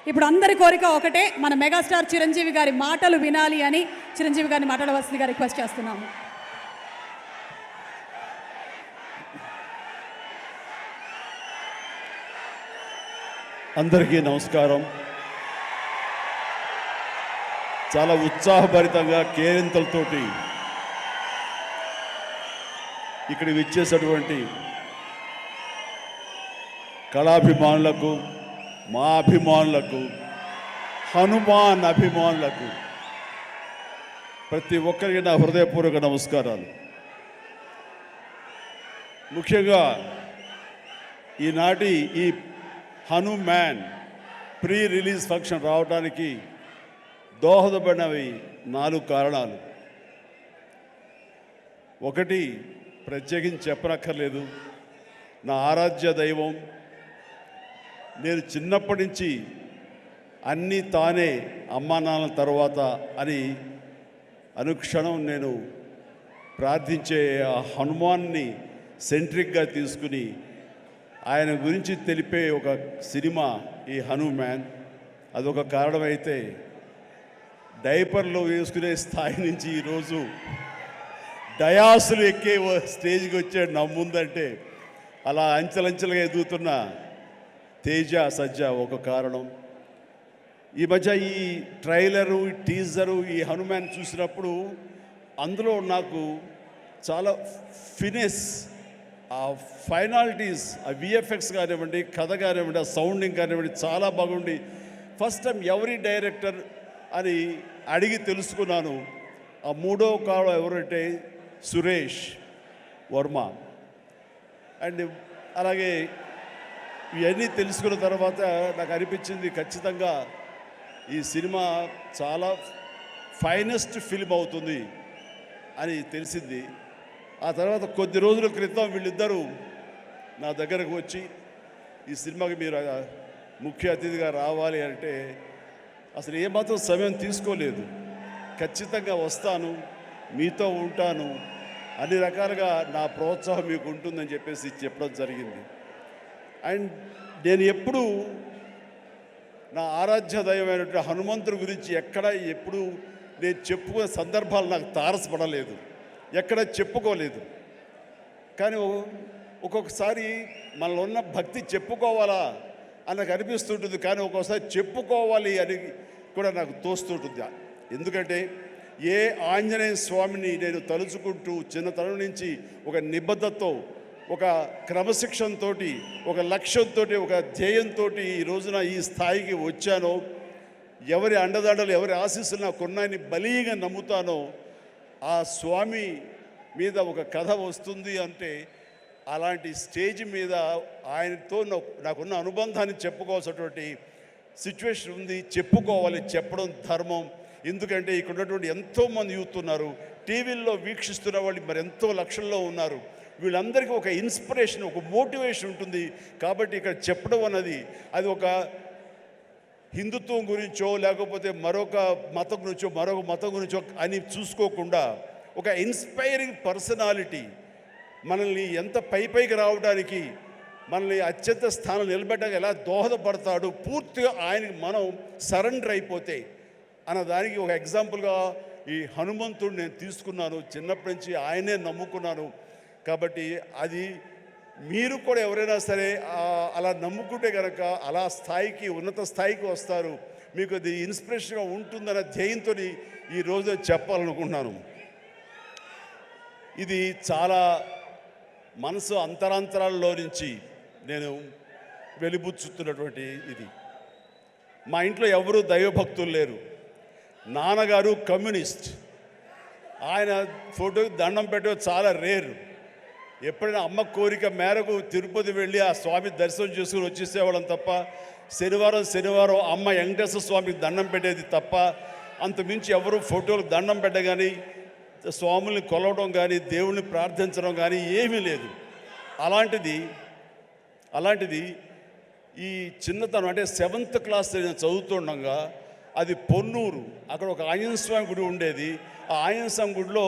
ఇప్పుడు అందరి కోరిక ఒకటే, మన మెగాస్టార్ చిరంజీవి గారి మాటలు వినాలి అని చిరంజీవి గారిని మాట్లాడవలసిందిగా రిక్వెస్ట్ చేస్తున్నాము. అందరికీ నమస్కారం. చాలా ఉత్సాహభరితంగా కేరింతలతోటి ఇక్కడ విచ్చేసినటువంటి కళాభిమానులకు, మా అభిమానులకు, హనుమాన్ అభిమానులకు ప్రతి ఒక్కరికి నా హృదయపూర్వక నమస్కారాలు. ముఖ్యంగా ఈనాటి ఈ హనుమాన్ ప్రీ రిలీజ్ ఫంక్షన్ రావడానికి దోహదపడినవి 4 కారణాలు. ఒకటి, ప్రత్యేకించి చెప్పనక్కర్లేదు, నా ఆరాధ్య దైవం. నేను చిన్నప్పటి నుంచి అన్నీ తానే అమ్మా నాన్నల తర్వాత అని అనుక్షణం నేను ప్రార్థించే ఆ హనుమాన్ని సెంట్రిక్గా తీసుకుని ఆయన గురించి తెలిపే ఒక సినిమా ఈ హనుమాన్. అదొక కారణమైతే, డైపర్లో వేసుకునే స్థాయి నుంచి ఈరోజు డయాసులు ఎక్కే స్టేజ్కి వచ్చాడు నా ముందంటే, అలా అంచెలంచెలుగా ఎదుగుతున్న తేజ సజ్జ ఒక కారణం. ఈ మధ్య ఈ ట్రైలరు, ఈ టీజరు, ఈ హనుమాన్ చూసినప్పుడు అందులో నాకు చాలా ఫినెస్, ఆ ఫైనాలిటీస్, ఆ విఎఫ్ఎక్స్ కానివ్వండి, కథ కానివ్వండి, ఆ సౌండింగ్ కానివ్వండి చాలా బాగుండి ఫస్ట్ టైం ఎవరి డైరెక్టర్ అని అడిగి తెలుసుకున్నాను. ఆ 3వ కారణం ఎవరంటే సురేష్ వర్మ. అండ్ అలాగే ఇవన్నీ తెలుసుకున్న తర్వాత నాకు అనిపించింది ఖచ్చితంగా ఈ సినిమా చాలా ఫైనెస్ట్ ఫిల్మ్ అవుతుంది అని తెలిసింది. ఆ తర్వాత కొద్ది రోజుల క్రితం వీళ్ళిద్దరూ నా దగ్గరకు వచ్చి ఈ సినిమాకి మీరు ముఖ్య అతిథిగా రావాలి అంటే అసలు ఏమాత్రం సమయం తీసుకోలేదు. ఖచ్చితంగా వస్తాను, మీతో ఉంటాను, అన్ని రకాలుగా నా ప్రోత్సాహం మీకు ఉంటుందని చెప్పేసి చెప్పడం జరిగింది. అండ్ నేను ఎప్పుడూ నా ఆరాధ్య దైవమైనటువంటి హనుమంతుడి గురించి ఎప్పుడు నేను చెప్పుకునే సందర్భాలు నాకు తారసపడలేదు, ఎక్కడ చెప్పుకోలేదు. కానీ ఒక్కొక్కసారి మనలో ఉన్న భక్తి చెప్పుకోవాలా అని నాకు అనిపిస్తుంటుంది, కానీ ఒక్కొక్కసారి చెప్పుకోవాలి అని కూడా నాకు తోస్తుంటుంది. ఎందుకంటే ఏ ఆంజనేయ స్వామిని నేను తలుచుకుంటూ చిన్నతనం నుంచి ఒక నిబద్ధతతో, ఒక క్రమశిక్షణతో, ఒక లక్ష్యంతో, ఒక ధ్యేయంతో ఈ రోజున ఈ స్థాయికి వచ్చానో, ఎవరి అండదండలు, ఎవరి ఆశీస్సులు నాకున్నాయని బలీగా నమ్ముతానో, ఆ స్వామి మీద ఒక కథ వస్తుంది అంటే అలాంటి స్టేజ్ మీద ఆయనతో నాకున్న అనుబంధాన్ని చెప్పుకోవాల్సినటువంటి సిచ్యువేషన్ ఉంది. చెప్పుకోవాలి, చెప్పడం ధర్మం. ఎందుకంటే ఇక్కడ ఉన్నటువంటి ఎంతోమంది యూత్ ఉన్నారు, టీవీల్లో వీక్షిస్తున్న వాళ్ళు మరి ఎంతో లక్షల్లో ఉన్నారు. వీళ్ళందరికీ ఒక ఇన్స్పిరేషన్, ఒక మోటివేషన్ ఉంటుంది. కాబట్టి ఇక్కడ చెప్పడం అన్నది అది ఒక హిందుత్వం గురించో లేకపోతే మరొక మతం గురించో అని చూసుకోకుండా ఒక ఇన్స్పైరింగ్ పర్సనాలిటీ మనల్ని ఎంత పైకి రావడానికి, మనల్ని అత్యంత స్థానం నిలబెట్టడానికి ఎలా దోహదపడతాడు, పూర్తిగా ఆయనకి మనం సరెండర్ అయిపోతే అన్నదానికి ఒక ఎగ్జాంపుల్గా ఈ హనుమంతుడు నేను తీసుకున్నాను. చిన్నప్పటి నుంచి ఆయనే నమ్ముకున్నాను. కాబట్టి అది మీరు కూడా ఎవరైనా సరే అలా నమ్ముకుంటే కనుక అలా స్థాయికి, ఉన్నత స్థాయికి వస్తారు. మీకు అది ఇన్స్పిరేషన్గా ఉంటుందన్న ధ్యేయంతో ఈ రోజు చెప్పాలనుకుంటున్నాను. ఇది చాలా మనసు అంతరాంతరాల్లో నుంచి నేను వెలిబుచ్చుతున్నటువంటి ఇది. మా ఇంట్లో ఎవరూ దైవభక్తులు లేరు. నాన్నగారు కమ్యూనిస్ట్, ఆయన ఫోటోకి దండం పెట్టడం చాలా రేరు. ఎప్పుడైనా అమ్మ కోరిక మేరకు తిరుపతి వెళ్ళి ఆ స్వామి దర్శనం చేసుకుని వచ్చేసేవాళ్ళం తప్ప, శనివారం అమ్మ వెంకటేశ్వర స్వామికి దండం పెట్టేది తప్ప, అంతమించి ఎవరు ఫోటోలకు దండం పెట్ట కానీ, స్వాముల్ని కొలవడం కానీ, దేవుణ్ణి ప్రార్థించడం కానీ ఏమీ లేదు. అలాంటిది ఈ చిన్నతనం అంటే 7th క్లాస్ నేను చదువుతుండగా అది పొన్నూరు, అక్కడ ఒక ఆంజనేయ స్వామి గుడి ఉండేది. ఆ ఆంజనేయ స్వామి గుడిలో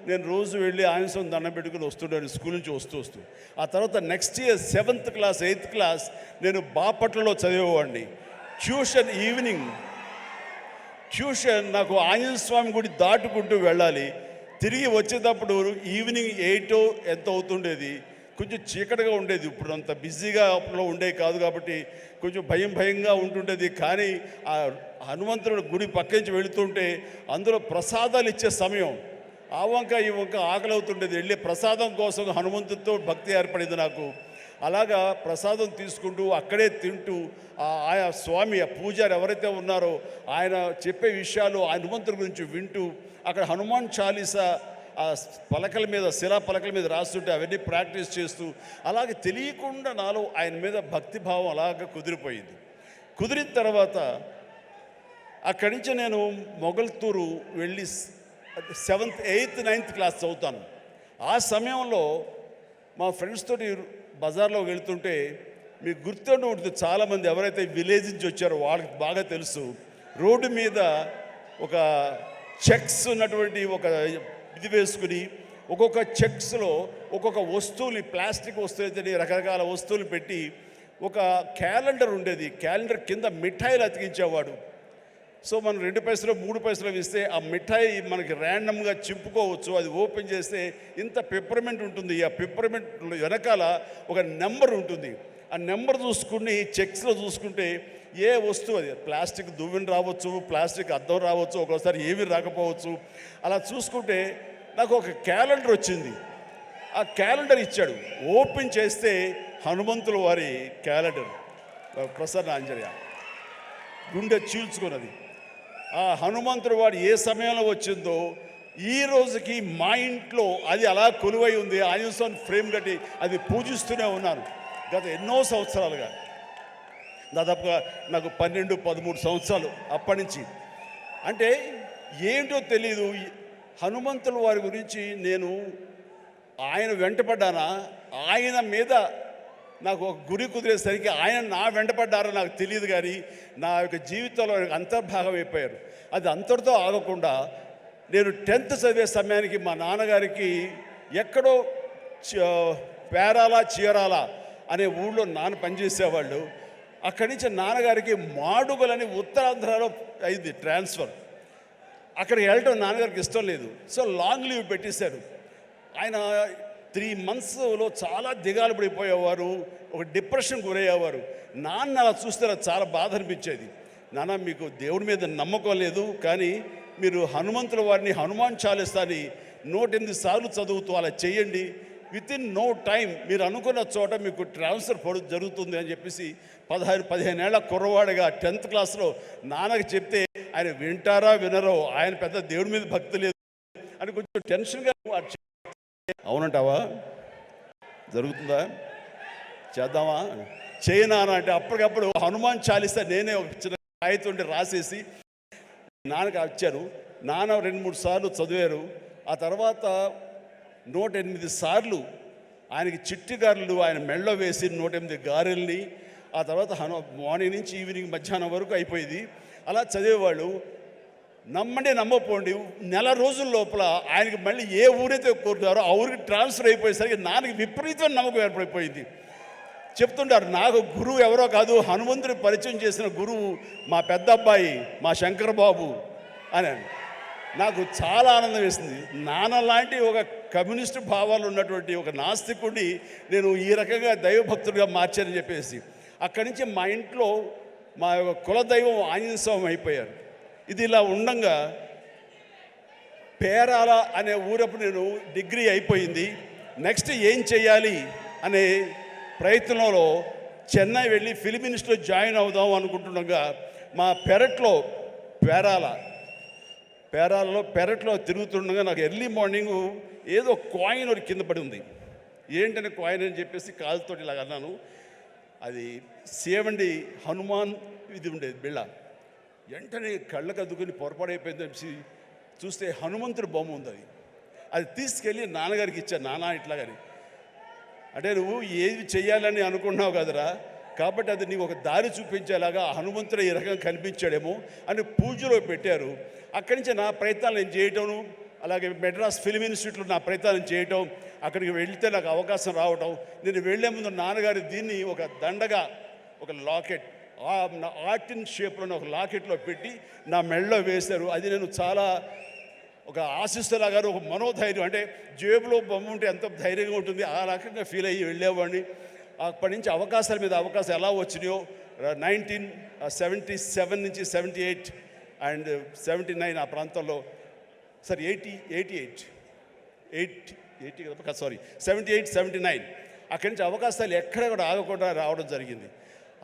నేను రోజు వెళ్ళి ఆంజనేయ స్వామి దండం పెట్టుకుని వస్తుంటాను స్కూల్ నుంచి వస్తూ. ఆ తర్వాత next year 7th class 8th class నేను బాపట్లలో చదివేవాడిని. ట్యూషన్ నాకు ఆంజనేయ స్వామి గుడి దాటుకుంటూ వెళ్ళాలి. తిరిగి వచ్చేటప్పుడు ఈవినింగ్ 8 ఎంత అవుతుండేది. కొంచెం చీకటిగా ఉండేది. ఇప్పుడు అంత బిజీగా అప్పుడు ఉండేది కాదు కాబట్టి కొంచెం భయంగా ఉంటుండేది. కానీ ఆ హనుమంతుడి గుడి పక్క నుంచి వెళుతుంటే అందులో ప్రసాదాలు ఇచ్చే సమయం, ఆ వంక ఈ వంక ఆకలి అవుతుండేది. వెళ్ళి ప్రసాదం కోసం హనుమంతుడితో భక్తి ఏర్పడింది నాకు. అలాగా ప్రసాదం తీసుకుంటూ అక్కడే తింటూ ఆయా స్వామి ఆ పూజారి ఎవరైతే ఉన్నారో ఆయన చెప్పే విషయాలు ఆ హనుమంతుడి గురించి వింటూ అక్కడ హనుమాన్ చాలీసా ఆ పలకల మీద శిలా పలకల మీద రాస్తుంటే అవన్నీ ప్రాక్టీస్ చేస్తూ అలాగే తెలియకుండా నాలో ఆయన మీద భక్తిభావం అలాగ కుదిరిపోయింది. కుదిరిన తర్వాత అక్కడి నుంచి నేను మొగల్తూరు వెళ్ళి 7th 8th 9th క్లాస్ చదువుతాను. ఆ సమయంలో మా ఫ్రెండ్స్ తోటి బజార్లో వెళ్తుంటే మీకు గుర్తుండి ఉంటుంది, చాలామంది ఎవరైతే విలేజ్ నుంచి వచ్చారో వాళ్ళకి బాగా తెలుసు, రోడ్డు మీద ఒక చెక్స్ ఉన్నటువంటి ఒక ఇది వేసుకుని ఒక్కొక్క చెక్స్లో ఒక్కొక్క వస్తువుని ప్లాస్టిక్ వస్తువులు రకరకాల వస్తువులు పెట్టి ఒక క్యాలెండర్ ఉండేది. క్యాలెండర్ కింద మిఠాయిలు అతికించేవాడు. సో మనం 2 పైసలు 3 పైసలు ఇస్తే ఆ మిఠాయి మనకి ర్యాండమ్గా చింపుకోవచ్చు. అది ఓపెన్ చేస్తే ఇంత పెప్పర్మెంట్ ఉంటుంది. ఆ పెప్పర్మెంట్ వెనకాల ఒక నెంబర్ ఉంటుంది. ఆ నెంబర్ చూసుకుని చెక్స్లో చూసుకుంటే ఏ వస్తువు, అది ప్లాస్టిక్ దువ్వెన రావచ్చు, ప్లాస్టిక్ అద్దం రావచ్చు, ఒక్కోసారి ఏమీ రాకపోవచ్చు. అలా చూసుకుంటే నాకు ఒక క్యాలెండర్ వచ్చింది. ఆ క్యాలెండర్ ఇచ్చాడు. ఓపెన్ చేస్తే హనుమంతుల వారి క్యాలెండర్, ప్రసన్న ఆంజనేయ గుండె చీల్చుకున్నది. ఆ హనుమంతుడు వాడు ఏ సమయంలో వచ్చిందో ఈ రోజుకి మా ఇంట్లో అది అలా కొలువై ఉంది. ఆంజనేయ స్వామి ఫ్రేమ్ కట్టి అది పూజిస్తూనే ఉన్నాను గత ఎన్నో సంవత్సరాలుగా. దాదాపుగా నాకు 12-13 సంవత్సరాలు అప్పటి నుంచి. అంటే ఏంటో తెలీదు, హనుమంతుల వారి గురించి నేను ఆయన వెంటపడ్డానా, ఆయన మీద నాకు ఒక గురి కుదిరేసరికి ఆయన నా వెంటపడ్డారో నాకు తెలియదు. కానీ నా యొక్క జీవితంలో అంతర్భాగం అయిపోయారు. అది అంతటితో ఆగకుండా నేను 10th చదివే సమయానికి మా నాన్నగారికి ఎక్కడో పేరాల చీరాల అనే ఊళ్ళో నాన్న పనిచేసేవాళ్ళు. అక్కడి నుంచి నాన్నగారికి మాడుగులని ఉత్తరాంధ్రలో అయింది ట్రాన్స్ఫర్. అక్కడికి వెళ్ళటం నాన్నగారికి ఇష్టం లేదు. సో లాంగ్ లీవ్ పెట్టేశారు. ఆయన 3 monthsలో చాలా దిగాలు పడిపోయేవారు, ఒక డిప్రెషన్ గురయ్యేవారు. నాన్న అలా చూస్తే నాకు చాలా బాధ అనిపించేది. నాన్న, మీకు దేవుడి మీద నమ్మకం లేదు, కానీ మీరు హనుమంతుల వారిని హనుమాన్ చాలీసాని 108 సార్లు చదువుతూ అలా చేయండి. వితిన్ నో టైం మీరు అనుకున్న చోట మీకు ట్రాన్స్ఫర్ జరుగుతుంది అని చెప్పేసి 15 ఏళ్ల కుర్రవాడిగా 10th క్లాస్లో నాన్నకి చెప్తే ఆయన వింటారా వినరో, ఆయన పెద్ద దేవుడి మీద భక్తి లేదు అని కొంచెం టెన్షన్గా. అవునంటావా? జరుగుతుందా? చేద్దామా? చేయనా అంటే అప్పటికప్పుడు హనుమాన్ చాలీసా నేనే ఒక చిన్న కాగితం రాసేసి నాన్నకి వచ్చాను. నాన్న 2-3 సార్లు చదివారు. ఆ తర్వాత 108 సార్లు ఆయనకి చిట్టి గారెలు ఆయన మెళ్ళో వేసి 108 గారెల్ని, ఆ తర్వాత మార్నింగ్ నుంచి ఈవినింగ్ మధ్యాహ్నం వరకు అయిపోయింది. అలా చదివేవాళ్ళు. నమ్మండి నమ్మపోండి, నెల రోజుల లోపల ఆయనకి మళ్ళీ ఏ ఊరైతే కోరుతారో ఆ ఊరికి ట్రాన్స్ఫర్ అయిపోయేసరికి నాన్నకి విపరీతమైన నమ్మకం ఏర్పడిపోయింది. చెప్తుంటారు, నాకు గురువు ఎవరో కాదు, హనుమంతుడి పరిచయం చేసిన గురువు మా పెద్ద అబ్బాయి మా శంకర్ బాబు అని. నాకు చాలా ఆనందం వేసింది. నాన్న లాంటి ఒక కమ్యూనిస్టు భావాలు ఉన్నటువంటి ఒక నాస్తికుడిని నేను ఈ రకంగా దైవభక్తుడిగా మార్చానని చెప్పేసి అక్కడి నుంచి మా ఇంట్లో మా యొక్క కులదైవం ఆంజనేయ స్వామి అయిపోయారు. ఇది ఇలా ఉండంగా పేరాల అనే ఊరప్పుడు నేను డిగ్రీ అయిపోయింది. నెక్స్ట్ ఏం చేయాలి అనే ప్రయత్నంలో చెన్నై వెళ్ళి ఫిల్మ్ ఇన్స్టిట్యూట్లో జాయిన్ అవుదాం అనుకుంటుండగా మా పెరట్లో తిరుగుతుండగా నాకు ఎర్లీ మార్నింగ్ ఏదో కాయిన్ ఒకటి కింద పడి ఉంది. ఏంటనే కాయిన్ అని చెప్పేసి కాలుతోటి ఇలాగ అన్నాను. అది సేవండి హనుమాన్ ఇది ఉండేది బిళ్ళ. వెంటనే కళ్ళకు అద్దుకుని పొరపాడైపోయింది చెప్పి చూస్తే హనుమంతుడి బొమ్మ ఉంది. అది తీసుకెళ్ళి నాన్నగారికి ఇచ్చాను. నాన్న ఇట్లాగని అంటే నువ్వు ఏది చెయ్యాలని అనుకున్నావు కదరా, కాబట్టి అది నీకు ఒక దారి చూపించేలాగా హనుమంతుడు ఈ రకంగా కనిపించాడేమో అని పూజలో పెట్టారు. అక్కడి నుంచి నా ప్రయత్నాలు నేను చేయటం, అలాగే మెడ్రాస్ ఫిల్మ్ ఇన్స్టిట్యూట్లో నా ప్రయత్నాలు చేయటం, అక్కడికి వెళ్తే నాకు అవకాశం రావటం. నేను వెళ్లే ముందు నాన్నగారు దీన్ని ఒక దండగా, ఒక లాకెట్ నా ఆర్టిన్ షేప్లో ఒక లాకెట్లో పెట్టి నా మెడలో వేశారు. అది నేను చాలా ఒక ఆశిస్తులాగా ఒక మనోధైర్యం, అంటే జేబులో బొమ్మ ఉంటే ఎంత ధైర్యంగా ఉంటుంది ఆ రకంగా ఫీల్ అయ్యి వెళ్ళేవాడిని. అప్పటి నుంచి అవకాశాల మీద అవకాశం ఎలా వచ్చినాయో 1977 నుంచి 78 అండ్ 79 ఆ ప్రాంతంలో, సారీ 78 79 అక్కడి నుంచి అవకాశాలు ఎక్కడ కూడా ఆగకుండా రావడం జరిగింది.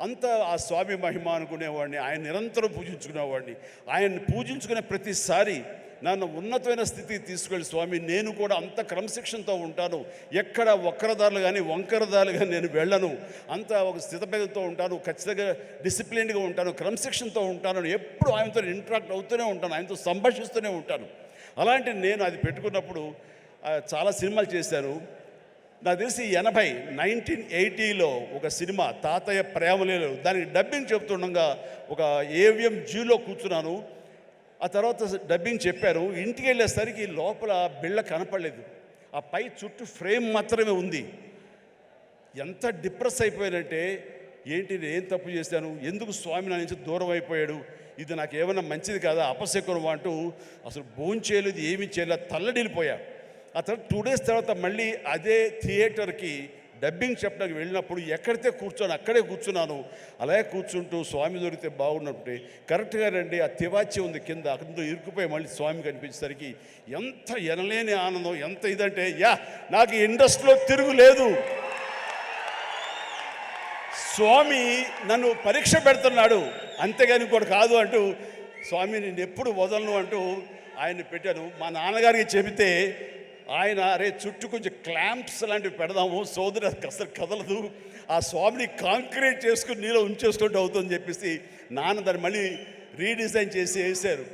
అంత ఆ స్వామి మహిమ అనుకునేవాడిని. ఆయన నిరంతరం పూజించుకునేవాడిని. ఆయన్ని పూజించుకునే ప్రతిసారి నన్ను ఉన్నతమైన స్థితికి తీసుకెళ్ళి స్వామి నేను కూడా అంత క్రమశిక్షణతో ఉంటాను, ఎక్కడ వక్రదారులు కానీ వంకరదారులు కానీ నేను వెళ్ళను, అంత ఒక స్థితపేదతో ఉంటాను, ఖచ్చితంగా డిసిప్లిన్గా ఉంటాను, క్రమశిక్షణతో ఉంటాను, ఎప్పుడు ఆయనతో ఇంటరాక్ట్ అవుతూనే ఉంటాను, ఆయనతో సంభాషిస్తూనే ఉంటాను. అలాంటి నేను అది పెట్టుకున్నప్పుడు చాలా సినిమాలు చేశాను. నాకు తెలిసి 1980లో ఒక సినిమా తాతయ్య ప్రేమలేలు, దానికి డబ్బింగ్ చెప్తుండగా ఒక ఏవిఎం జీలో కూర్చున్నాను. ఆ తర్వాత డబ్బింగ్ చెప్పారు. ఇంటికి వెళ్ళేసరికి లోపల బిళ్ళ కనపడలేదు, ఆ పై చుట్టూ ఫ్రేమ్ మాత్రమే ఉంది. ఎంత డిప్రెస్ అయిపోయానంటే, ఏంటి నేను ఏం తప్పు చేశాను, ఎందుకు స్వామి నా నుంచి దూరం అయిపోయాడు, ఇది నాకు ఏమైనా మంచిది కాదా, అపశకునం అంటూ అసలు భోంచేయలేదు, ఏమీ చేయలేదు, తల్లడిల్లిపోయా. ఆ తర్వాత 2 days తర్వాత మళ్ళీ అదే థియేటర్కి డబ్బింగ్ చెప్పడానికి వెళ్ళినప్పుడు ఎక్కడితే కూర్చొని అక్కడే కూర్చున్నాను. అలాగే కూర్చుంటూ స్వామి దొరికితే బాగున్నట్టు కరెక్ట్గా రండి ఆ తివాచి ఉంది కింద, అక్కడ ఇరుక్కుపోయి మళ్ళీ స్వామి కనిపించేసరికి ఎంత ఎనలేని ఆనందం, ఎంత ఇదంటే నాకు ఇండస్ట్రీలో తిరుగులేదు, స్వామి నన్ను పరీక్ష పెడుతున్నాడు అంతేగాని ఇంకోటి కాదు అంటూ, స్వామి నేను ఎప్పుడు వదలను అంటూ ఆయన్ని పెట్టాను. మా నాన్నగారికి చెబితే ఆయన అరే చుట్టూ కొంచెం క్లాంప్స్ లాంటివి పెడదాము, సోదరు అసలు కదలదు, ఆ స్వామిని కాంక్రీట్ చేసుకుని నీలో ఉంచేసుకుంటూ అవుతుందని చెప్పేసి నాన్న దాన్ని మళ్ళీ రీడిజైన్ చేసి వేశారు.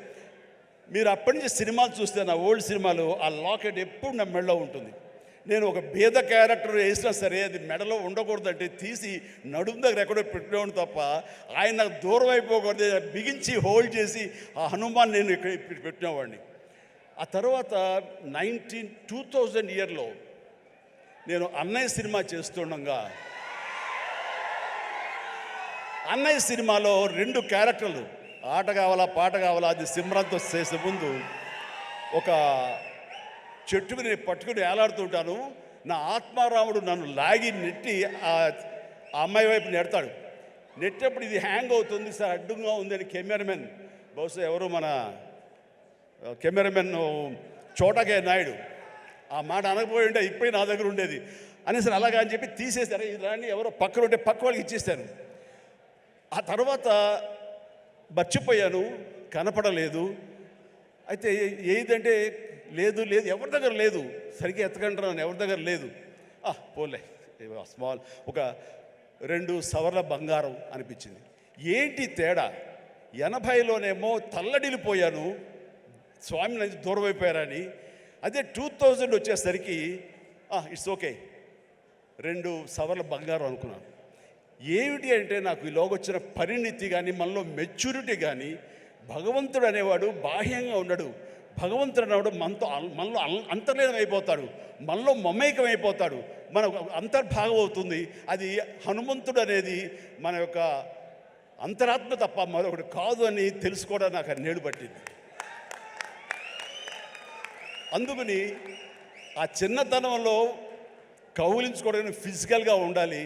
మీరు అప్పటి నుంచి సినిమాలు చూస్తే నా ఓల్డ్ సినిమాలు ఆ లాకెట్ ఎప్పుడు నా మెడలో ఉంటుంది. నేను ఒక భేద క్యారెక్టర్ వేసినా సరే అది మెడలో ఉండకూడదంటే తీసి నడుము దగ్గర ఎక్కడో పెట్టినవాడు తప్ప ఆయన నాకు దూరం అయిపోకూడదు, బిగించి హోల్డ్ చేసి ఆ హనుమాన్ నేను ఇక్కడ పెట్టినవాడిని. ఆ తర్వాత 2000 ఇయర్లో నేను అన్నయ్య సినిమా చేస్తుండగా, అన్నయ్య సినిమాలో 2 క్యారెక్టర్లు, ఆట కావాలా పాట కావాలా, అది సిమ్రంతో చేసే ముందు ఒక చెట్టు మీద పట్టుకుని వేలాడుతుంటాను. నా ఆత్మారాముడు నన్ను లాగి నెట్టి ఆ అమ్మాయి వైపు నెడతాడు. నెట్టేప్పుడు ఇది హ్యాంగ్ అవుతుంది సార్, అడ్డుగా ఉందని కెమెరామెన్, బహుశా ఎవరు మన కెమెరామెన్ చోటకే నాయుడు ఆ మాట అనకపోయి ఉంటే ఇప్పుడే నా దగ్గర ఉండేది అనేసి అలాగా అని చెప్పి తీసేశారు. ఇది రాని ఎవరో పక్కన ఉంటే పక్క వాళ్ళకి ఇచ్చేసాను. ఆ తర్వాత మర్చిపోయాను, కనపడలేదు. అయితే ఏదంటే లేదు లేదు ఎవరి దగ్గర లేదు, సరిగ్గా ఎత్తకంటున్నాను, ఎవరి దగ్గర లేదు. పోలే స్మాల్ ఒక 2 సవర్ల బంగారం అనిపించింది. ఏంటి తేడా, 80లోనేమో తల్లడిల్లిపోయాను, స్వామి నుంచి దూరం అయిపోయారని. అదే 2000 వచ్చేసరికి ఇట్స్ ఓకే, 2 సవర్ల బంగారం అనుకున్నాను. ఏమిటి అంటే నాకు ఈలోగా వచ్చిన పరిణితి కానీ మనలో మెచ్యూరిటీ కానీ, భగవంతుడు అనేవాడు బాహ్యంగా ఉండడు, భగవంతుడు అనేవాడు మనలో అంతర్లీనం అయిపోతాడు, మనలో మమేకం అయిపోతాడు, మన అంతర్భాగం అవుతుంది. అది హనుమంతుడు అనేది మన యొక్క అంతరాత్మ తప్ప మరొకటి కాదు అని తెలుసుకోవడం నాకు నేడు పట్టింది. అందుకని ఆ చిన్నతనంలో కౌలించుకోవడానికి ఫిజికల్గా ఉండాలి,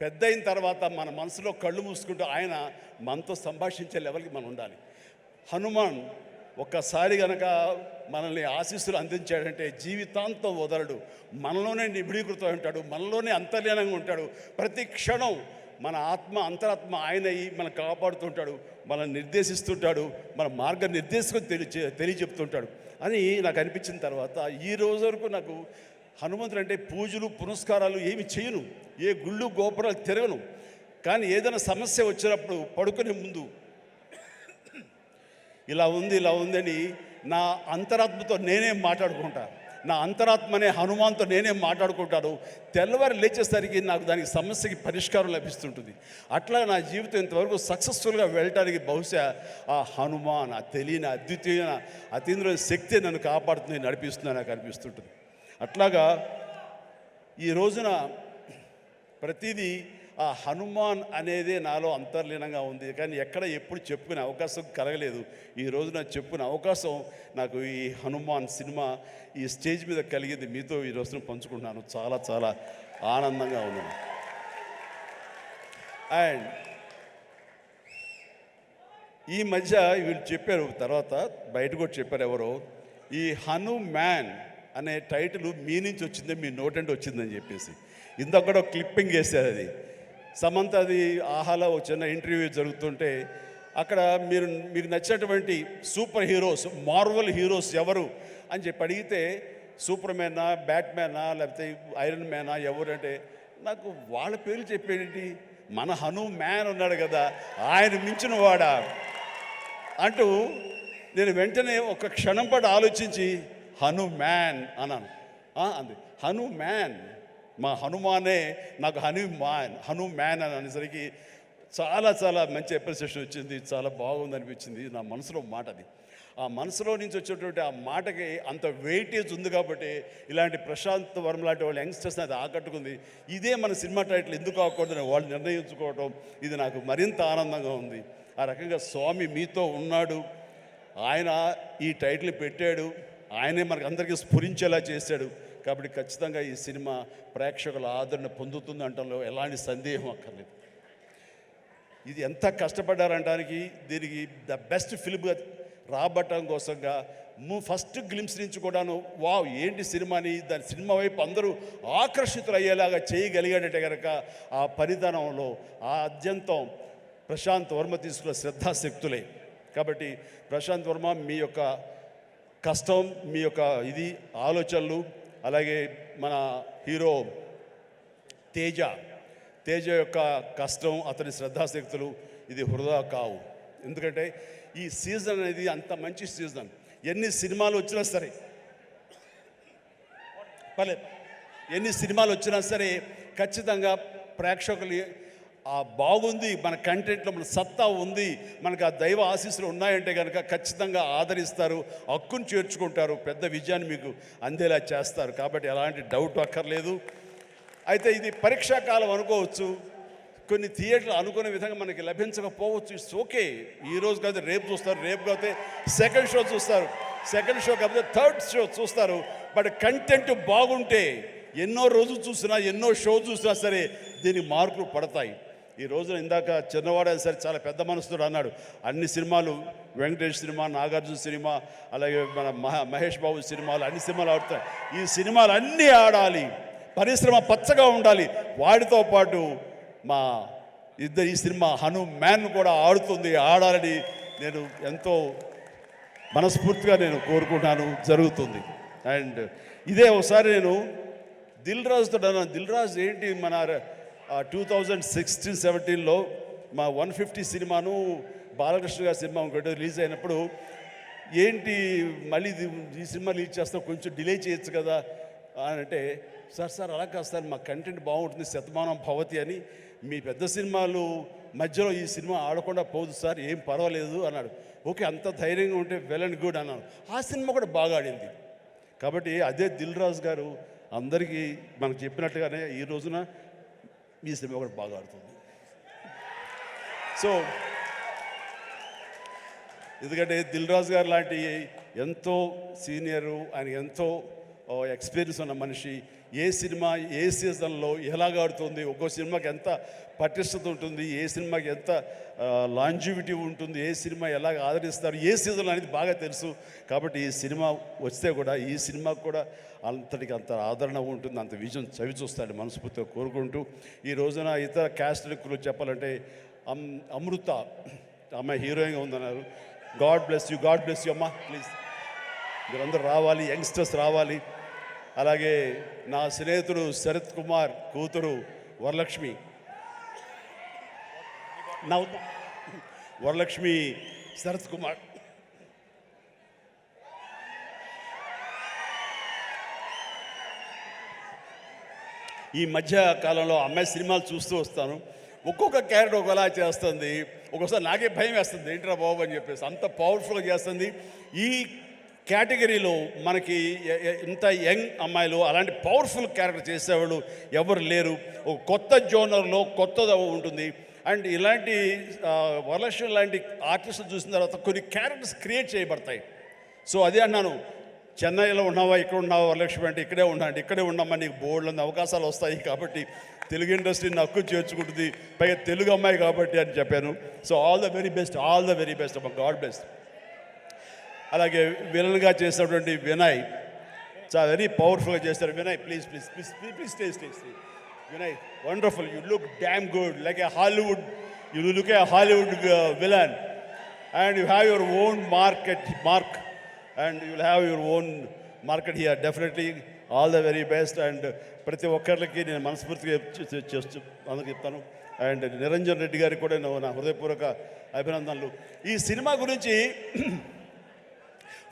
పెద్ద అయిన తర్వాత మన మనసులో కళ్ళు మూసుకుంటూ ఆయన మనతో సంభాషించే లెవెల్కి మనం ఉండాలి. హనుమాన్ ఒక్కసారి కనుక మనల్ని ఆశీస్సులు అందించాడంటే జీవితాంతం వదలడు, మనలోనే నిబిడీకృతం ఉంటాడు, మనలోనే అంతర్లీనంగా ఉంటాడు. ప్రతి క్షణం మన ఆత్మ అంతరాత్మ ఆయన మనం కాపాడుతుంటాడు, మనల్ని నిర్దేశిస్తుంటాడు, మన మార్గ నిర్దేశం తెలియచెప్తుంటాడు అని నాకు అనిపించిన తర్వాత ఈ రోజు వరకు నాకు హనుమంతుడు అంటే పూజలు పునస్కారాలు ఏమి చేయను, ఏ గుళ్ళు గోపురాలు తిరగను. కానీ ఏదైనా సమస్య వచ్చినప్పుడు పడుకునే ముందు ఇలా ఉంది అని నా అంతరాత్మతో నేనే మాట్లాడుకుంటాను, నా అంతరాత్మనే హనుమాన్తో నేనే మాట్లాడుకుంటాను. తెల్లవారు లేచేసరికి నాకు దానికి సమస్యకి పరిష్కారం లభిస్తుంటుంది. అట్లా నా జీవితం ఇంతవరకు సక్సెస్ఫుల్గా వెళ్ళటానికి బహుశా ఆ హనుమాన్, ఆ తెలియని అద్వితీయమైన అతీంద్రమైన శక్తి నన్ను కాపాడుతుంది, నడిపిస్తుంది నాకు అనిపిస్తుంటుంది. అట్లాగా ఈ రోజున ప్రతిదీ ఆ హనుమాన్ అనేదే నాలో అంతర్లీనంగా ఉంది, కానీ ఎక్కడ ఎప్పుడు చెప్పుకునే అవకాశం కలగలేదు. ఈ రోజున చెప్పుకునే అవకాశం నాకు ఈ హనుమాన్ సినిమా ఈ స్టేజ్ మీద కలిగింది. మీతో ఈ రోజున పంచుకుంటున్నాను. చాలా చాలా ఆనందంగా ఉన్నాను. అండ్ ఈ మధ్య వీళ్ళు చెప్పారు, తర్వాత బయట కూడా చెప్పారు ఎవరో, ఈ హనుమాన్ అనే టైటిల్ మీ నుంచి వచ్చిందే, మీ నోటంటే వచ్చిందని చెప్పేసి ఇందాక కూడా క్లిప్పింగ్ వేశారు. అది సమంత, అది ఆహాలో ఒక చిన్న ఇంటర్వ్యూ జరుగుతుంటే అక్కడ మీకు నచ్చినటువంటి సూపర్ హీరోస్, మార్వల్ హీరోస్ ఎవరు అని చెప్పి అడిగితే సూపర్ మ్యానా, బ్యాట్మ్యానా, లేకపోతే ఐరన్ మ్యానా ఎవరు అంటే నాకు వాళ్ళ పేర్లు చెప్పేటి, మన హనుమాన్ ఉన్నాడు కదా, ఆయన మించిన వాడా అంటూ నేను వెంటనే ఒక క్షణం పాటు ఆలోచించి హనుమాన్ అన్నాను. అంది హనుమాన్, మా హనుమానే నాకు హనుమాన్ అని అనేసరికి చాలా చాలా మంచి అప్రిసియేషన్ వచ్చింది. చాలా బాగుంది అనిపించింది. నా మనసులో మాట అది. ఆ మనసులో నుంచి వచ్చేటువంటి ఆ మాటకి అంత వెయిటేజ్ ఉంది కాబట్టి ఇలాంటి ప్రశాంత్ వర్మ లాంటి వాళ్ళు యంగ్స్టర్స్ని అది ఆకట్టుకుంది. ఇదే మన సినిమా టైటిల్ ఎందుకు అవ్వకూడదని వాళ్ళు నిర్ణయించుకోవడం ఇది నాకు మరింత ఆనందంగా ఉంది. ఆ రకంగా స్వామి మీతో ఉన్నాడు, ఆయన ఈ టైటిల్ పెట్టాడు, ఆయనే మనకు అందరికీ స్ఫురించేలా చేశాడు. కాబట్టి ఖచ్చితంగా ఈ సినిమా ప్రేక్షకుల ఆదరణ పొందుతుంది అనటంలో ఎలాంటి సందేహం అక్కర్లేదు. ఇది ఎంత కష్టపడ్డారనడానికి, దీనికి ద బెస్ట్ ఫిల్మ్గా రాబట్టడం కోసంగా ఫస్ట్ గ్లిమ్స్ నుంచి కూడాను వావ్ ఏంటి సినిమాని, దాని సినిమా వైపు అందరూ ఆకర్షితులు అయ్యేలాగా చేయగలిగాడంటే కనుక ఆ పరిధానంలో ఆ అత్యంతం ప్రశాంత్ వర్మ తీసుకున్న శ్రద్ధాశక్తులే. కాబట్టి ప్రశాంత్ వర్మ మీ యొక్క కష్టం, మీ యొక్క ఇది ఆలోచనలు, అలాగే మన హీరో తేజ యొక్క కష్టం, అతని శ్రద్ధాశక్తులు ఇది వృధా కావు. ఎందుకంటే ఈ సీజన్ అనేది అంత మంచి సీజన్. ఎన్ని సినిమాలు వచ్చినా సరే ఎన్ని సినిమాలు వచ్చినా సరే ఖచ్చితంగా ప్రేక్షకులు బాగుంది, మన కంటెంట్లో మన సత్తా ఉంది, మనకు ఆ దైవ ఆశీస్సులు ఉన్నాయంటే కనుక ఖచ్చితంగా ఆదరిస్తారు, హక్కును చేర్చుకుంటారు, పెద్ద విజయాన్ని మీకు అందేలా చేస్తారు. కాబట్టి ఎలాంటి డౌట్ అక్కర్లేదు. అయితే ఇది పరీక్షాకాలం అనుకోవచ్చు, కొన్ని థియేటర్లు అనుకునే విధంగా మనకి లభించకపోవచ్చు. It's okay. ఈరోజు కాదు రేపు చూస్తారు, రేపు కాకపోతే సెకండ్ షో చూస్తారు, సెకండ్ షో కాకపోతే థర్డ్ షో చూస్తారు. బట్ కంటెంట్ బాగుంటే ఎన్నో రోజులు చూసినా, ఎన్నో షో చూసినా సరే దీనికి మార్కులు పడతాయి. ఈ రోజున ఇందాక చిన్నవాడు సరే చాలా పెద్ద మనసుతో అన్నాడు, అన్ని సినిమాలు వెంకటేష్ సినిమా, నాగార్జున సినిమా, అలాగే మన మహేష్ బాబు సినిమాలు, అన్ని సినిమాలు ఆడుతాయి. ఈ సినిమాలు అన్నీ ఆడాలి, పరిశ్రమ పచ్చగా ఉండాలి. వాటితో పాటు మా ఈ సినిమా హనుమాన్ కూడా ఆడాలని నేను ఎంతో మనస్ఫూర్తిగా నేను కోరుకుంటాను, జరుగుతుంది. అండ్ ఇదే ఒకసారి నేను దిల్ రాజుతో అన్నాను, దిల్ రాజు ఏంటి మన 2016-17లో మా 150 సినిమాను బాలకృష్ణ గారి సినిమా ఒకటి రిలీజ్ అయినప్పుడు ఏంటి మళ్ళీ ఈ సినిమా రిలీజ్ చేస్తాం, కొంచెం డిలే చేయొచ్చు కదా అని అంటే, సార్ అలా కాదు సార్, మా కంటెంట్ బాగుంటుంది, శతమానం భవతి అని, మీ పెద్ద సినిమాలు మధ్యలో ఈ సినిమా ఆడకుండా పోదు సార్, ఏం పర్వాలేదు అన్నాడు. ఓకే, అంత ధైర్యంగా ఉంటే వెల్ అండ్ గుడ్ అన్నాను. ఆ సినిమా కూడా బాగా ఆడింది. కాబట్టి అదే దిల్ రాజు గారు అందరికీ మనకు చెప్పినట్టుగానే ఈ రోజున ఈ సినిమా కూడా బాగా ఆడుతుంది. సో ఎందుకంటే దిల్ రాజు గారు లాంటి ఎంతో సీనియరు, ఆయన ఎంతో ఎక్స్పీరియన్స్ ఉన్న మనిషి, ఏ సినిమా ఏ సీజన్లో ఎలాగ ఆడుతుంది, ఒక్కో సినిమాకి ఎంత పటిష్టత ఉంటుంది, ఏ సినిమాకి ఎంత లాంజివిటీ ఉంటుంది, ఏ సినిమా ఎలాగ ఆదరిస్తారు, ఏ సీజన్ అనేది బాగా తెలుసు. కాబట్టి ఈ సినిమా వస్తే కూడా ఈ సినిమాకు కూడా అంతటికి అంత ఆదరణ ఉంటుంది, అంత విజయం చవి చూస్తాడు మనస్ఫూర్తిగా కోరుకుంటూ, ఈ రోజున ఇతర క్యాస్ట్ గురించి చెప్పాలంటే అమృత అమ్మాయి హీరోయిన్గా ఉందన్నారు. గాడ్ బ్లెస్ యూ అమ్మా, ప్లీజ్ మీరందరూ రావాలి, యంగ్స్టర్స్ రావాలి. అలాగే నా స్నేహితుడు శరత్ కుమార్ కూతురు వరలక్ష్మి, వరలక్ష్మి శరత్ కుమార్, ఈ మధ్య కాలంలో అమ్మాయి సినిమాలు చూస్తూ వస్తాను. ఒక్కొక్క క్యారెక్టర్ ఒకలా చేస్తుంది. ఒక్కోసారి నాకే భయం వేస్తుంది, ఏంట్రా బాబు అని చెప్పేసి, అంత పవర్ఫుల్గా చేస్తుంది. ఈ కేటగిరీలో మనకి ఇంత యంగ్ అమ్మాయిలు అలాంటి పవర్ఫుల్ క్యారెక్టర్ చేసేవాళ్ళు ఎవరు లేరు. ఒక కొత్త జోనర్లో కొత్తది ఉంటుంది. అండ్ ఇలాంటి వరలక్ష్మి లాంటి ఆర్టిస్టులు చూసిన తర్వాత కొన్ని క్యారెక్టర్స్ క్రియేట్ చేయబడతాయి. సో అదే అన్నాను, చెన్నైలో ఉన్నావా, ఇక్కడ ఉన్నావా వరలక్ష్మి అంటే ఇక్కడే ఉన్నాండి, ఇక్కడే ఉన్నామా, నీకు బోర్డులో అవకాశాలు వస్తాయి కాబట్టి తెలుగు ఇండస్ట్రీని హక్కు చేర్చుకుంటుంది, పైగా తెలుగు అమ్మాయి కాబట్టి అని చెప్పాను. So all the very best అమ్మ, గాడ్ బ్లెస్. అలాగే విలన్గా చేసినటువంటి వినయ్ చాలా వెరీ పవర్ఫుల్గా చేస్తారు. Vinay please please please please stay stay stay. Vinay, wonderful. You look damn good, like a Hollywood. You look a Hollywood villain, and you have your own mark, and you will have your own market here. Definitely, all the very best. And ప్రతి ఒక్కరికి నేను మనస్ఫూర్తిగా అందరికి చెప్తాను. And Niranjan Reddy గారికి కూడా నా హృదయపూర్వక అభినందనలు. ఈ సినిమా గురించి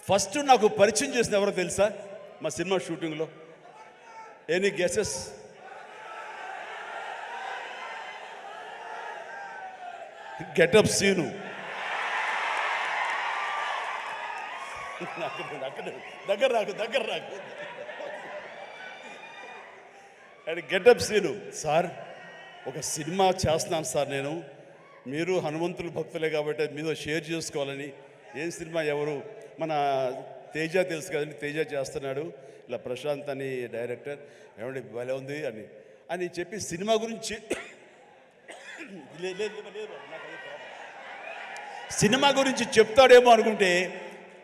ఫస్ట్ నాకు పరిచయం చేసిన ఎవరో తెలుసా? మా సినిమా షూటింగ్లో ఎనీ గెసెస్? గెటప్ సీను. దగ్గర రాకు. అండ్ గెటప్ సీను, సార్ ఒక సినిమా చేస్తున్నాను సార్ నేను, మీరు హనుమంతుల భక్తులే కాబట్టి మీతో షేర్ చేసుకోవాలని. ఏం సినిమా, ఎవరు? మన తేజ తెలుసు కదండి, తేజ చేస్తున్నాడు, ఇలా ప్రశాంత్ అని డైరెక్టర్, ఏమండి భలే ఉంది అని చెప్పి సినిమా గురించి సినిమా గురించి చెప్తాడేమో అనుకుంటే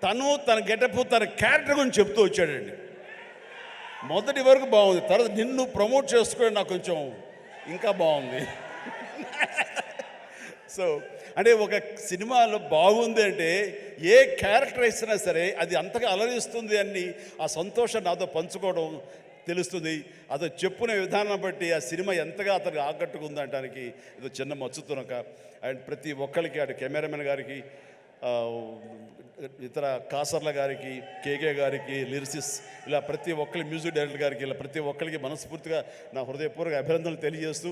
తన గెటప్ తన క్యారెక్టర్ గురించి చెప్తూ వచ్చాడండి. మొదటి వరకు బాగుంది, తర్వాత నిన్ను ప్రమోట్ చేసుకోవడం నాకు కొంచెం ఇంకా బాగుంది. సో అంటే ఒక సినిమాలో బాగుంది అంటే ఏ క్యారెక్టర్ ఇచ్చినా సరే అది అంతగా అలరిస్తుంది అని ఆ సంతోషం నాతో పంచుకోవడం తెలుస్తుంది. అదో చెప్పునే విధానం బట్టి ఆ సినిమా ఎంతగా అతనికి ఆకట్టుకుంది అనడానికి ఇది చిన్న మచ్చుతునక. అండ్ ప్రతి ఒక్కరికి, అటు కెమెరామెన్ గారికి, ఇతర కాసర్ల గారికి, కేకే గారికి, లిరిసిస్, ఇలా ప్రతి ఒక్కరి మ్యూజిక్ డైరెక్టర్ గారికి, ఇలా ప్రతి ఒక్కరికి మనస్ఫూర్తిగా నా హృదయపూర్వక అభినందనలు తెలియజేస్తూ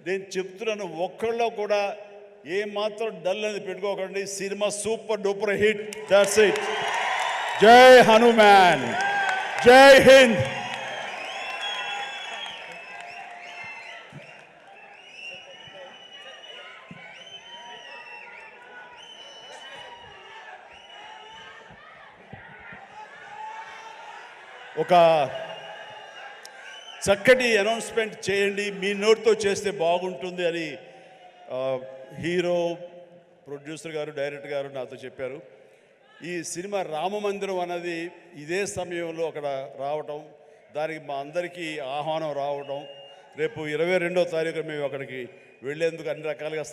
నేను చెప్తున్నాను, ఒక్కళ్ళలో కూడా ఏమాత్రం డల్ అనేది పెట్టుకోకండి. Cinema super duper hit. That's it. జై హనుమాన్, జై హింద్. ఒక చక్కటి అనౌన్స్మెంట్ చేయండి, మీ నోటితో చేస్తే బాగుంటుంది అని హీరో, ప్రొడ్యూసర్ గారు, డైరెక్టర్ గారు నాతో చెప్పారు. ఈ సినిమా రామమందిరం అన్నది ఇదే సమయంలో అక్కడ రావటం, దానికి మా అందరికీ ఆహ్వానం రావటం, రేపు 22వ తారీఖు మేము అక్కడికి వెళ్ళేందుకు అన్ని రకాలుగా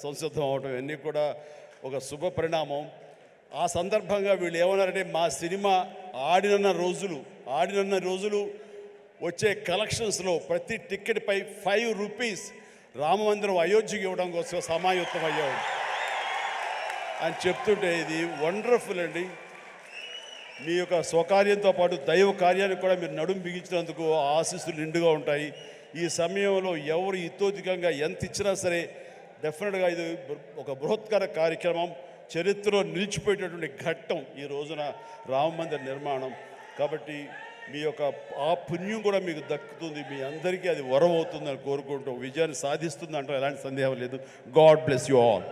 సంసిద్ధం అవటం, ఇవన్నీ కూడా ఒక శుభ పరిణామం. ఆ సందర్భంగా వీళ్ళు ఏమన్నారంటే, మా సినిమా ఆడినన్న రోజులు వచ్చే కలెక్షన్స్లో ప్రతి టికెట్ పై 5 రూపీస్ రామమందిరం అయోధ్యకి ఇవ్వడం కోసం సమాయుత్తం అయ్యాడు అని చెప్తుంటే ఇది వండర్ఫుల్ అండి. మీ యొక్క స్వకార్యంతో పాటు దైవ కార్యానికి కూడా మీరు నడుము బిగించినందుకు ఆశీస్సులు నిండుగా ఉంటాయి. ఈ సమయంలో ఎవరు ఇతోధికంగా ఎంత ఇచ్చినా సరే డెఫినెట్గా ఇది ఒక బృహత్కర కార్యక్రమం, చరిత్రలో నిలిచిపోయేటటువంటి ఘట్టం ఈ రోజున రామమందిర నిర్మాణం. కాబట్టి మీ యొక్క ఆ పుణ్యం కూడా మీకు దక్కుతుంది, మీ అందరికీ అది వరం అవుతుందని కోరుకుంటూ విజయాన్ని సాధిస్తుంది అంటే ఎలాంటి సందేహం లేదు. God bless you all.